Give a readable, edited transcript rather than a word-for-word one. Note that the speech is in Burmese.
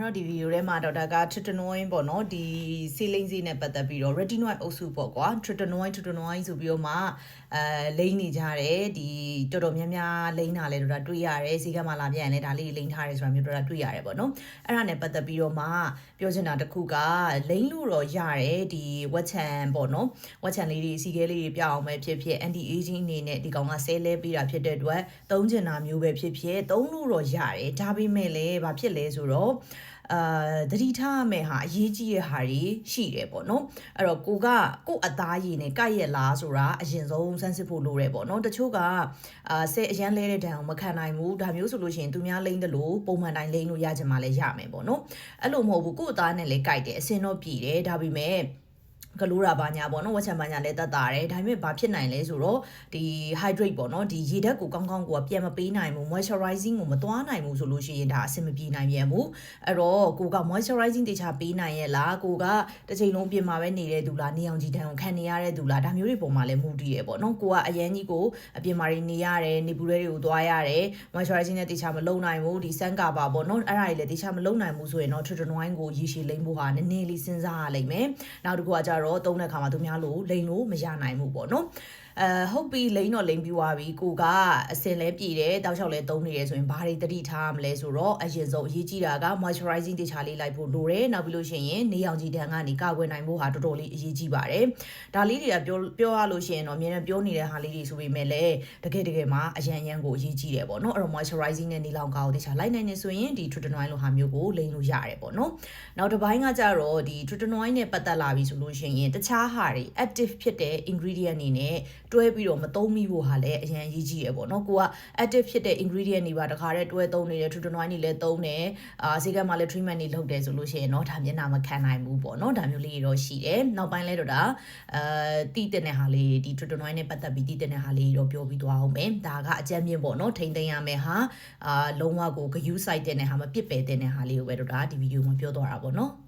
တော့ဒီဗီဒီယိုထဲမှာဒေါက်တာက tretinoin ပေါ့နော်ဒီ ceiling ဈေးနဲ့ပတ်သက်ပြီးတော့ retinoid အုပ်စုပေါ့ကွာ tretinoin ဆိုပြီးတော့မှလိမ့်နေကြတယ်ဒီတော်တော်များများလိမ့်တာလဲတော့တွေ့ရတယ်ဈေးကမှလာပြန်လဲဒါလေးလိမ့်ထားတယ်ဆိုတာမျိုးတော့တွေ့ရတယ်ပေါ့နော်အဲ့ဒါနဲ့ပတ်သက်ပြီးတော့မှပြောချင်တာတစ်ခုကလိမ့်လို့တော့ရတယ်ဒီဝက်ချန်ပေါ့နော်ဝက်ချန်လေးတွေစီခဲလေးတွေပြအောင်ပဲဖြစ်ဖြစ် anti aging အနေနဲ့ဒီကောင်ကဆဲလဲပေးတာဖြစ်တဲ့အတွက်သုံးချင်တာမျိုးပဲဖြစ်ဖြစ်သုံးလို့တော့ရတယ်ဒါပေမဲ့လည်းဘာဖြစ်လဲဆိုတော့သတိထားရမယ့်ဟာအရေးကြီးတဲ့ဟာတွေရှိတယ်ပေါ့နော်အဲ့တော့ကိုအသားရည်နဲ့ကိုက်ရက်လားဆိုတာအရင်ဆုံးစမ်းစစ်ဖို့လိုတယ်ပေါ့နော်တချို့ကဆဲအရန်လဲတဲ့တန်အောင်မခံနိုင်ဘူးဒါမျိုးဆိုလို့ရှိရင်သူများလိမ့်တယ်လို့ပုံမှန်တိုင်းလိမ့်လို့ရချင်မှလည်းရမယ်ပေါ့နော်အဲ့လိုမဟုတ်ဘူးကိုအသားနဲ့လည်းကိုက်တယ်အစင်တော့ပြည်တယ်ဒါပေမဲ့ကလိုရာဘာညာပေါ့နော်ဝက်ချန်ဘာညာလဲတက်တာတယ်ဒါပေမဲ့ဘာဖြစ်နိုင်လဲဆိုတော့ဒီ hydrate ပေါ့နော်ဒီရေဓာတ်ကိုကောင်းကောင်းကိုပြန်မပေးနိုင်ဘူး moisturizing ကိုမသွားနိုင်ဘူးဆိုလို့ရှိရင်ဒါအဆင်မပြေနိုင်ပြန်ဘူးအဲ့တော့ကိုက moisturizing တခြားပေးနိုင်ရဲ့လားကိုကတစ်ချိန်လုံးပြင်မှာပဲနေတဲ့သူလားနေအောင်ကြည်တန်းကိုခံနေရတဲ့သူလားဒါမျိုးတွေပုံမှာလဲမူတည်ရပေါ့နော်ကိုကအရန်ကြီးကိုအပြင်မှာနေရတယ်နေပူရဲတွေကိုသွားရတယ် moisturizing နဲ့တခြားမလုံနိုင်ဘူးဒီ sun cover ပေါ့နော်အဲ့ဒါတွေလည်းတခြားမလုံနိုင်ဘူးဆိုရင်တော့ tretinoin ကိုရေရှည်လိမ့်ဖို့ဟာနည်းနည်းလေးစဉ်းစားရလိမ့်မယ်နောက်တစ်ခုကကြတော့သုံးတဲ့အခါမှာသူများလို့လိန်လို့မရနိုင်ဘူးပေါ့နော်ဟုတ်ပြီလိန်တော့လိန်ပြီးသွားပြီကိုကအစင်လဲပြည်တယ်တောက်လျှောက်လဲသုံးနေတယ်ဆိုရင်ဘာတွေတတိထားမလဲဆိုတော့အရင်ဆုံးအရေးကြီးတာက moisturizing တခြားလေးလိုက်ဖို့လိုတယ်နောက်ပြီးလို့ရှိရင်နေအောင်ကြည်တန်းကနေကာကွယ်နိုင်ဖို့ဟာတော်တော်လေးအရေးကြီးပါတယ်ဒါလေးတွေကပြောရလို့ရှိရင်တော့အမြဲတမ်းပြောနေတဲ့ဟာလေးတွေဆိုပေမဲ့လည်းတကယ်မှာအရန်ကိုအရေးကြီးတယ်ပေါ့နော်အဲ့တော့ moisturizing နဲ့နေလောင်ကာကိုတခြားလိုက်နိုင်နေဆိုရင်ဒီ tretinoin လိုဟာမျိုးကိုလိန်လို့ရတယ်ပေါ့နော်နောက်တစ်ပိုင်းကကြတော့ဒီ tretinoin နဲ့ပတ်သက်လာပြီဆိုလို့ရှိရင်တခြားဟာတွေ active ဖြစ်တဲ့ ingredient အနေနဲ့တွဲပြီးတော့မသုံးမိဖို့ဟာလည်းအရင်ရေးကြည့်ရပေါ့နော်ကိုက active ဖြစ်တဲ့ ingredient တွေပါတခါတည်းတွဲသုံးနေတဲ့ tretinoin တွေလည်းသုံးတယ်ဈေးကမှလည်း treatment တွေလုပ်တယ်ဆိုလို့ရှိရင်တော့ဒါမျက်နှာမခံနိုင်ဘူးပေါ့နော်ဒါမျိုးလေးတွေတော့ရှိတယ်နောက်ပိုင်းလဲတော့ဒါတီးတဲ့ဟာလေးဒီ tretinoin နဲ့ပတ်သက်ပြီးတီးတဲ့ဟာလေးတော့ပြောပြီးသွားအောင်မယ်ဒါကအကြမ်းမြင့်ပေါ့နော်ထိမ့်သိမ်းရမယ်ဟာလုံးဝကိုဂယူးဆိုင်တဲ့ဟာမပစ်ပယ်တဲ့ဟာလေးကိုပဲတော့ဒါဒီဗီဒီယိုမှာပြောသွားတာပေါ့နော်